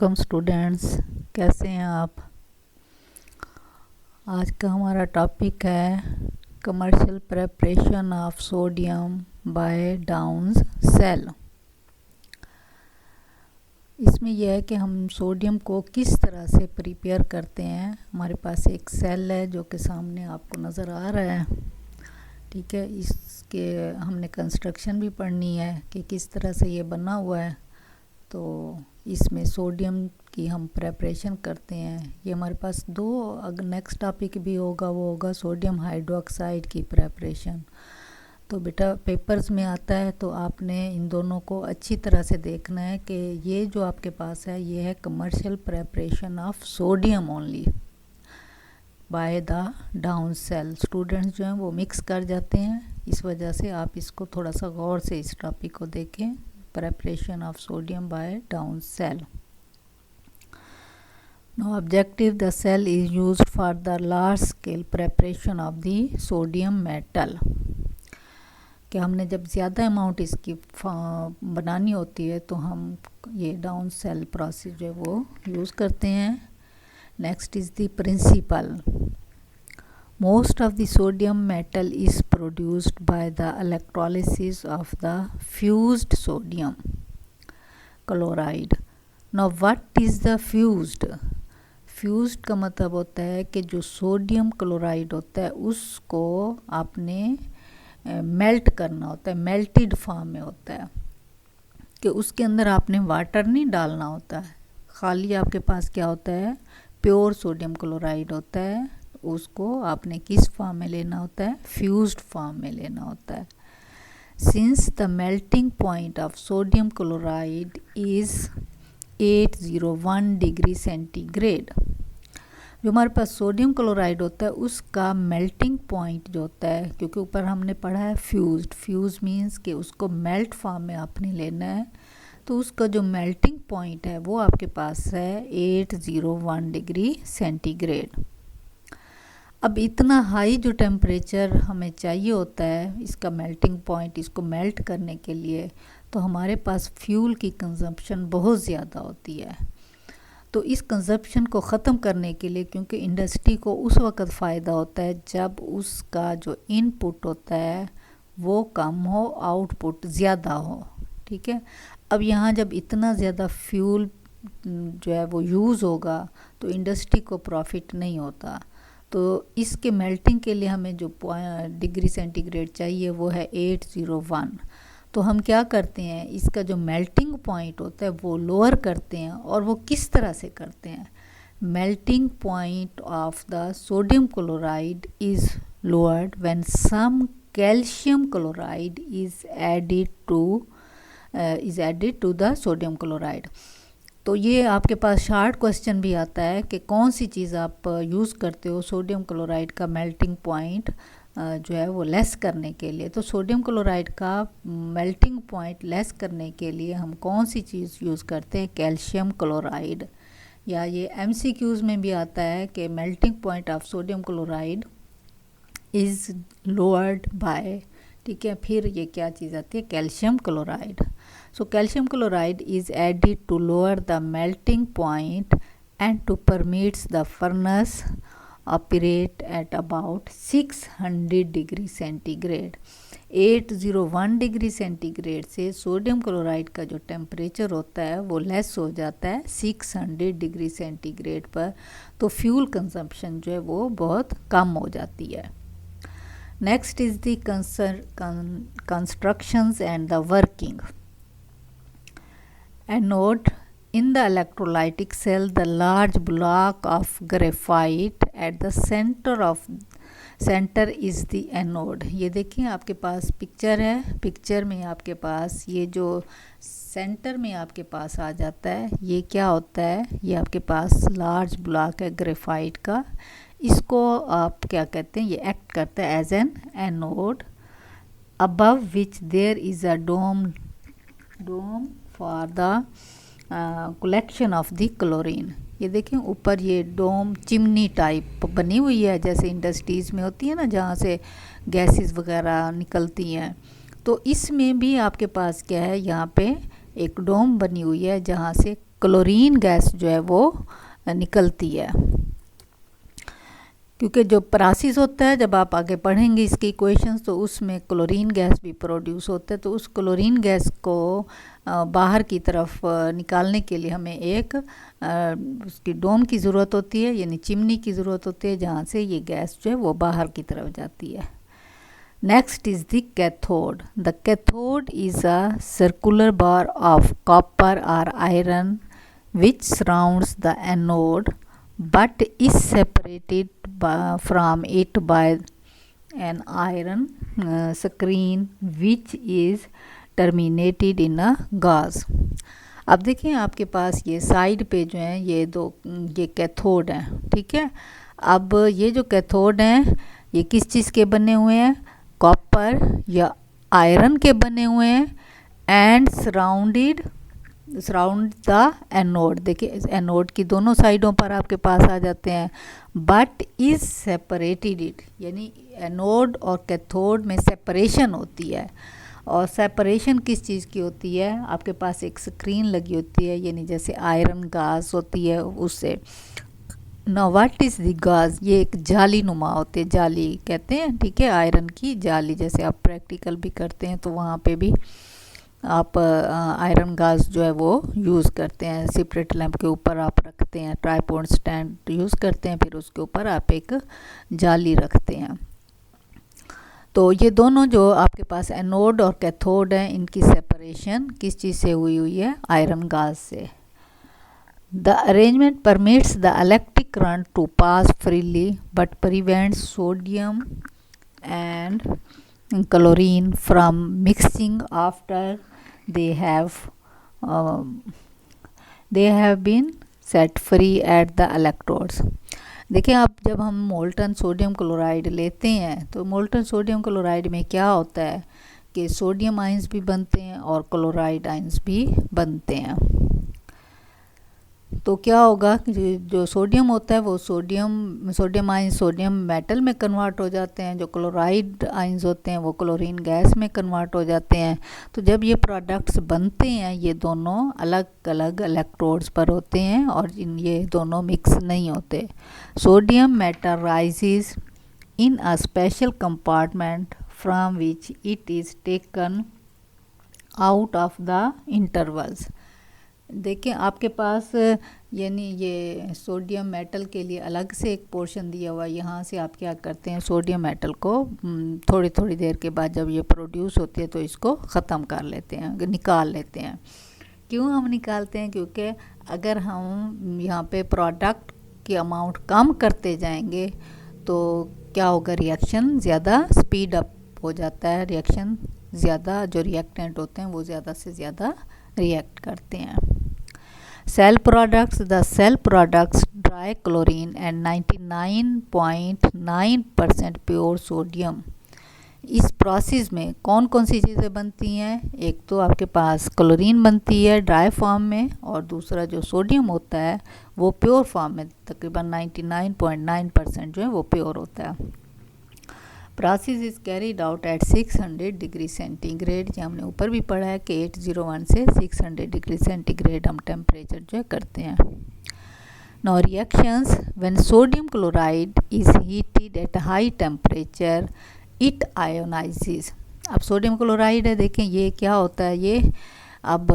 Welcome students, कैसे हैं आप। आज का हमारा टॉपिक है commercial preparation of sodium by Downs cell. इसमें यह है कि हम सोडियम को किस तरह से प्रिपेयर करते हैं। हमारे पास एक सेल है जो कि सामने आपको नज़र आ रहा है, ठीक है। इसके हमने कंस्ट्रक्शन भी पढ़नी है कि किस तरह से ये बना हुआ है। तो इसमें सोडियम की हम प्रेपरेशन करते हैं। ये हमारे पास दो, अगर नेक्स्ट टॉपिक भी होगा वो होगा सोडियम हाइड्रोक्साइड की प्रेपरेशन। तो बेटा पेपर्स में आता है तो आपने इन दोनों को अच्छी तरह से देखना है कि ये जो आपके पास है ये है commercial preparation of sodium only by the Down cell. Students जो हैं वो मिक्स कर जाते हैं, इस वजह से आप इसको थोड़ा सा गौर से इस टॉपिक को देखें। Preparation of sodium by down cell. Now objective, the cell is used for the large scale preparation of the sodium metal. कि हमने जब ज़्यादा अमाउंट इसकी बनानी होती है तो हम ये डाउन सेल प्रोसेस जो है वो यूज़ करते हैं। Next is the principle. Most of the sodium metal is produced by the electrolysis of the fused sodium chloride. Now what is the fused? Fused का मतलब होता है कि जो सोडियम क्लोराइड होता है उसको आपने मेल्ट करना होता है, मेल्टेड फॉर्म में होता है कि उसके अंदर आपने वाटर नहीं डालना होता है, खाली आपके पास क्या होता है, प्योर सोडियम क्लोराइड होता है। उसको आपने किस फॉर्म में लेना होता है, फ्यूज्ड फॉर्म में लेना होता है। Since the melting point of sodium chloride is 801 degree centigrade. जो हमारे पास सोडियम क्लोराइड होता है उसका मेल्टिंग पॉइंट जो होता है, क्योंकि ऊपर हमने पढ़ा है फ्यूज्ड, फ्यूज मीन्स कि उसको मेल्ट फॉर्म में आपने लेना है, तो उसका जो मेल्टिंग पॉइंट है वो आपके पास है 801 डिग्री सेंटीग्रेड। अब इतना हाई जो टेम्परेचर हमें चाहिए होता है इसका मेल्टिंग पॉइंट, इसको मेल्ट करने के लिए, तो हमारे पास फ्यूल की कंजप्शन बहुत ज़्यादा होती है। तो इस कंजप्शन को ख़त्म करने के लिए, क्योंकि इंडस्ट्री को उस वक़्त फ़ायदा होता है जब उसका जो इनपुट होता है वो कम हो, आउटपुट ज़्यादा हो, ठीक है। अब यहाँ जब इतना ज़्यादा फ्यूल जो है वो यूज़ होगा तो इंडस्ट्री को प्रॉफिट नहीं होता। तो इसके मेल्टिंग के लिए हमें जो डिग्री सेंटीग्रेड चाहिए वो है 801। तो हम क्या करते हैं, इसका जो मेल्टिंग पॉइंट होता है वो लोअर करते हैं। और वो किस तरह से करते हैं, melting point of the sodium chloride is lowered when some calcium chloride is added to the sodium chloride. तो ये आपके पास शार्ट क्वेश्चन भी आता है कि कौन सी चीज़ आप यूज़ करते हो सोडियम क्लोराइड का मेल्टिंग पॉइंट जो है वो लेस करने के लिए। तो सोडियम क्लोराइड का मेल्टिंग पॉइंट लेस करने के लिए हम कौन सी चीज़ यूज़ करते हैं, कैल्शियम क्लोराइड। या ये MCQs में भी आता है कि melting point of sodium chloride is lowered by, ठीक है। फिर ये क्या चीज़ आती है, calcium chloride. So calcium chloride is added to lower the melting point and to permits the furnace operate at about 600 degree centigrade। 801 degree centigrade से sodium chloride का जो टेम्परेचर होता है वो लेस हो जाता है 600 डिग्री सेंटीग्रेड पर। तो फ्यूल कंजम्पशन जो है वो बहुत कम हो जाती है। Next is the constructions and the working. Anode in the electrolytic cell, the large block of graphite at the center is the anode। ये देखिए आपके पास पिक्चर है, पिक्चर में आपके पास ये जो सेंटर में आपके पास आ जाता है ये क्या होता है, ये आपके पास लार्ज ब्लॉक है ग्रेफाइट का। इसको आप क्या कहते हैं, ये एक्ट करता है as an anode above which there is a dome for the collection of the chlorine. ये देखें ऊपर ये डोम चिमनी टाइप बनी हुई है, जैसे इंडस्ट्रीज़ में होती है ना जहाँ से गैसेस वगैरह निकलती हैं। तो इसमें भी आपके पास क्या है, यहाँ पे एक डोम बनी हुई है जहाँ से क्लोरीन गैस जो है वो निकलती है। क्योंकि जो प्रासिस होता है, जब आप आगे पढ़ेंगे इसकी इक्वेशंस, तो उसमें क्लोरीन गैस भी प्रोड्यूस होता है। तो उस क्लोरीन गैस को बाहर की तरफ निकालने के लिए हमें एक उसकी डोम की ज़रूरत होती है, यानी चिमनी की ज़रूरत होती है, जहाँ से ये गैस जो है वो बाहर की तरफ जाती है। Next is the cathode. The cathode is a circular bar of copper और iron which surrounds the anode but is separated from it by an iron screen which is terminated in a gauze। अब देखिए आपके पास ये side पे जो है ये cathode हैं, ठीक है। अब ये जो कैथोड हैं ये किस चीज़ के बने हुए हैं? कॉपर या आयरन के बने हुए हैं एंड सराउंड द एनोड। देखिए एनोड की दोनों साइडों पर आपके पास आ जाते हैं, बट इज सेपरेटेड इट, यानी एनोड और कैथोड में सेपरेशन होती है। और सेपरेशन किस चीज़ की होती है? आपके पास एक स्क्रीन लगी होती है, यानी जैसे आयरन गाज होती है उससे। ना व्हाट इज़ द गाज? ये एक जाली नुमा होती है, जाली कहते हैं, ठीक है, आयरन की जाली। जैसे आप प्रैक्टिकल भी करते हैं तो वहाँ पे भी आप आयरन गाज जो है वो यूज़ करते हैं। सेपरेट लैंप के ऊपर आप रखते हैं, ट्राइपॉड स्टैंड यूज़ करते हैं, फिर उसके ऊपर आप एक जाली रखते हैं। तो ये दोनों जो आपके पास एनोड और कैथोड हैं, इनकी सेपरेशन किस चीज़ से हुई है? आयरन गाज से। The arrangement permits the electric current to pass freely but prevents sodium and chlorine from mixing after they have been set free at the electrodes। देखिए आप जब हम मोल्टन सोडियम क्लोराइड लेते हैं तो मोल्टन सोडियम क्लोराइड में क्या होता है कि सोडियम आयंस भी बनते हैं और क्लोराइड आयंस भी बनते हैं। तो क्या होगा कि जो सोडियम होता है वो सोडियम आयंस सोडियम मेटल में कन्वर्ट हो जाते हैं, जो क्लोराइड आयंस होते हैं वो क्लोरीन गैस में कन्वर्ट हो जाते हैं। तो जब ये प्रोडक्ट्स बनते हैं ये दोनों अलग अलग इलेक्ट्रोड्स पर होते हैं और ये दोनों मिक्स नहीं होते। Sodium metal rises in a special compartment from which it is taken out of the intervals. देखिए आपके पास यानी ये सोडियम मेटल के लिए अलग से एक पोर्शन दिया हुआ है। यहाँ से आप क्या करते हैं, सोडियम मेटल को थोड़ी थोड़ी देर के बाद जब ये प्रोड्यूस होती है तो इसको ख़त्म कर लेते हैं, निकाल लेते हैं। क्यों हम निकालते हैं? क्योंकि अगर हम यहाँ पे प्रोडक्ट की अमाउंट कम करते जाएंगे तो क्या होगा, रिएक्शन ज़्यादा स्पीड अप हो जाता है। रिएक्शन ज़्यादा, जो रिएक्टेंट होते हैं वो ज़्यादा से ज़्यादा रिएक्ट करते हैं। Cell products, the cell products dry chlorine and 99.9% pure sodium. इस प्रोसेस में कौन कौन सी चीज़ें बनती हैं? एक तो आपके पास क्लोरीन बनती है ड्राई फॉर्म में, और दूसरा जो सोडियम होता है वो प्योर फॉर्म में तकरीबन 99.9% जो है वो प्योर होता है। Process is carried out at 600 degree centigrade. ये हमने ऊपर भी पढ़ा है कि 801 से 600 डिग्री सेंटीग्रेड हम टेम्परेचर जो है करते हैं। Now reactions, when sodium chloride is heated at high temperature it ionises. अब सोडियम क्लोराइड है, देखें ये क्या होता है, ये अब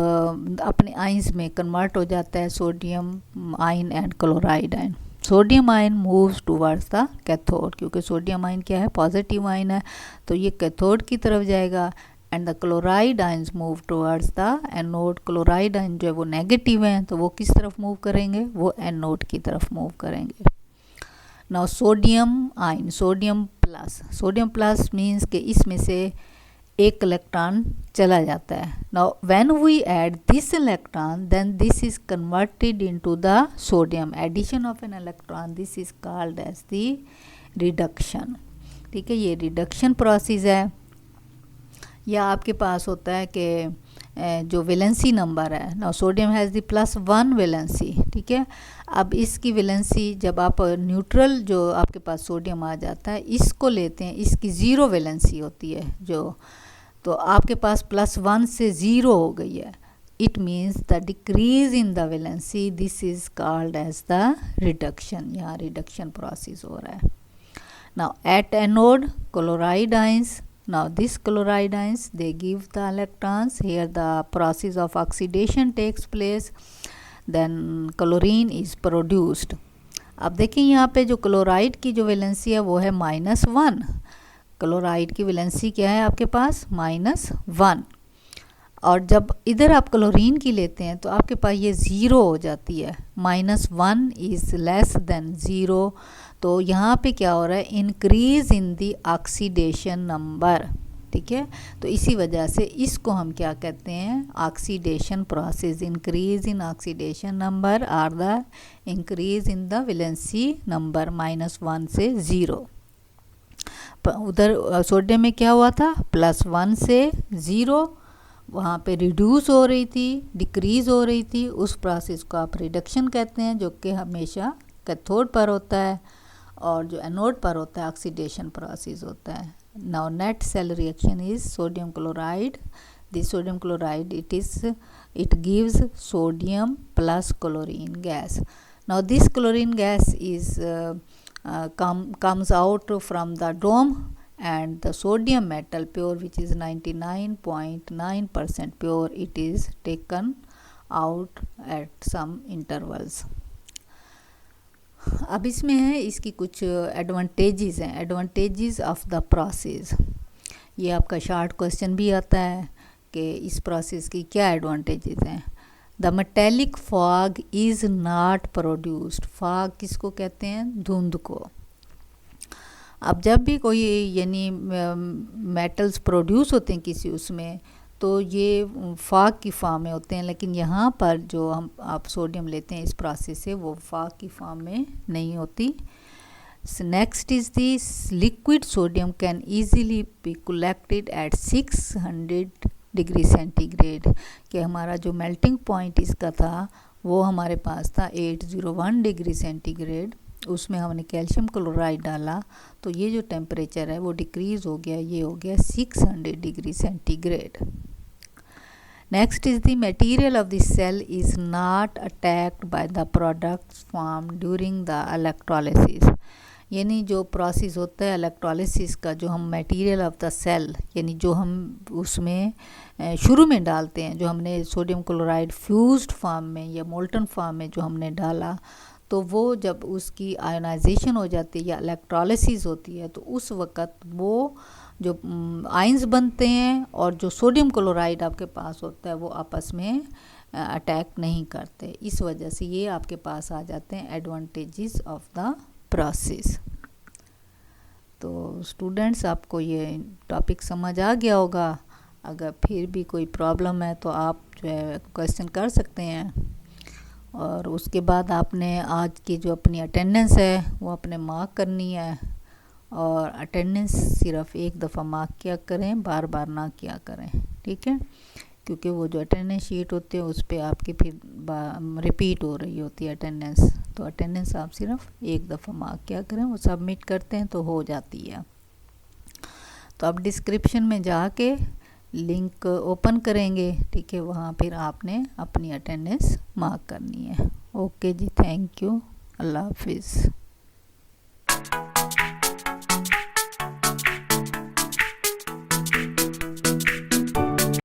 अपने आइंस में कन्वर्ट हो जाता है, sodium ion and chloride ion. Sodium ion moves towards the cathode, क्योंकि सोडियम आयन क्या है, पॉजिटिव आयन है, तो ये कैथोड की तरफ जाएगा। And the chloride ions move towards the anode. Chloride ion जो है वो नेगेटिव हैं, तो वो किस तरफ मूव करेंगे, वो एनोड की तरफ मूव करेंगे। Now sodium ion, sodium plus means कि इसमें से एक इलेक्ट्रॉन चला जाता है। Now when we add this electron then this is converted into the sodium. Addition of an electron, this is called as the reduction. ठीक है, ये रिडक्शन प्रोसेस है। या आपके पास होता है कि जो वैलेंसी नंबर है, now sodium has the +1 valency. ठीक है, अब इसकी वैलेंसी जब आप न्यूट्रल जो आपके पास सोडियम आ जाता है इसको लेते हैं, इसकी 0 वैलेंसी होती है जो, तो आपके पास +1 से 0 हो गई है, it means the decrease in the valency. This is called as the reduction. यहाँ reduction process हो रहा है. Now at anode, chloride ions. Now this chloride ions, they give the electrons. Here the process of oxidation takes place. Then chlorine is produced. अब देखिए यहाँ पे जो chloride की जो वैलेंसी है वो है -1. क्लोराइड की वैलेंसी क्या है आपके पास? -1. और जब इधर आप क्लोरीन की लेते हैं तो आपके पास ये ज़ीरो हो जाती है. -1 इज़ लेस देन ज़ीरो. तो यहाँ पे क्या हो रहा है? Increase in the oxidation number. ठीक है, तो इसी वजह से इसको हम क्या कहते हैं? Oxidation process. Increase in oxidation number or the increase in the valency number -1 से 0. उधर सोडियम में क्या हुआ था? +1 से 0, वहाँ पे रिड्यूस हो रही थी, डिक्रीज हो रही थी. उस प्रोसेस को आप रिडक्शन कहते हैं, जो कि हमेशा कैथोड पर होता है, और जो एनोड पर होता है ऑक्सीडेशन प्रोसेस होता है. Now net cell reaction is sodium chloride. This sodium chloride, it gives sodium plus chlorine gas. Now this chlorine gas is comes out from the dome, and the sodium metal pure, which is 99.9% pure, it is taken out at some intervals. अब इसमें है इसकी कुछ advantages हैं. Advantages of the process. ये आपका short question भी आता है कि इस प्रोसेस की क्या एडवांटेजेस हैं. The metallic fog is not produced. Fog किसको कहते हैं? धुंध को. अब जब भी कोई यानी मेटल्स प्रोड्यूस होते हैं किसी उसमें, तो ये फाग की फॉर्म में होते हैं. लेकिन यहाँ पर जो आप सोडियम लेते हैं इस प्रोसेस से, वो फाग की फॉर्म में नहीं होती. Next is this liquid sodium can easily be collected at 600 degree centigrade. कि हमारा जो मेल्टिंग पॉइंट इसका था वो हमारे पास था 801 डिग्री सेंटीग्रेड. उसमें हमने कैल्शियम क्लोराइड डाला, तो ये जो टेम्परेचर है वो डिक्रीज़ हो गया, ये हो गया 600 degree centigrade. Next is the material of the cell is not attacked by the products formed during the electrolysis. यानी जो प्रोसेस होता है इलेक्ट्रोलिसिस का, जो हम मटेरियल ऑफ द सेल यानी जो हम उसमें शुरू में डालते हैं, जो हमने सोडियम क्लोराइड फ्यूज्ड फॉर्म में या मोल्टन फॉर्म में जो हमने डाला, तो वो जब उसकी आयोनाइजेशन हो जाती है या इलेक्ट्रोलिसिस होती है, तो उस वक़्त वो जो आयंस बनते हैं और जो सोडियम क्लोराइड आपके पास होता है वो आपस में अटैक नहीं करते. इस वजह से ये आपके पास आ जाते हैं एडवांटेजेस ऑफ द प्रोसेस. तो स्टूडेंट्स, आपको ये टॉपिक समझ आ गया होगा. अगर फिर भी कोई प्रॉब्लम है तो आप जो है क्वेश्चन कर सकते हैं. और उसके बाद आपने आज की जो अपनी अटेंडेंस है वो अपने मार्क करनी है. और अटेंडेंस सिर्फ एक दफ़ा मार्क किया करें, बार बार ना किया करें. ठीक है, क्योंकि वो जो अटेंडेंस शीट होती है उस पर आपकी फिर रिपीट हो रही होती है अटेंडेंस. तो अटेंडेंस आप सिर्फ एक दफ़ा मार्क किया करें, वो सबमिट करते हैं तो हो जाती है. तो आप डिस्क्रिप्शन में जाके लिंक ओपन करेंगे. ठीक है, वहाँ फिर आपने अपनी अटेंडेंस मार्क करनी है. ओके जी, थैंक यू. अल्लाह हाफिज़.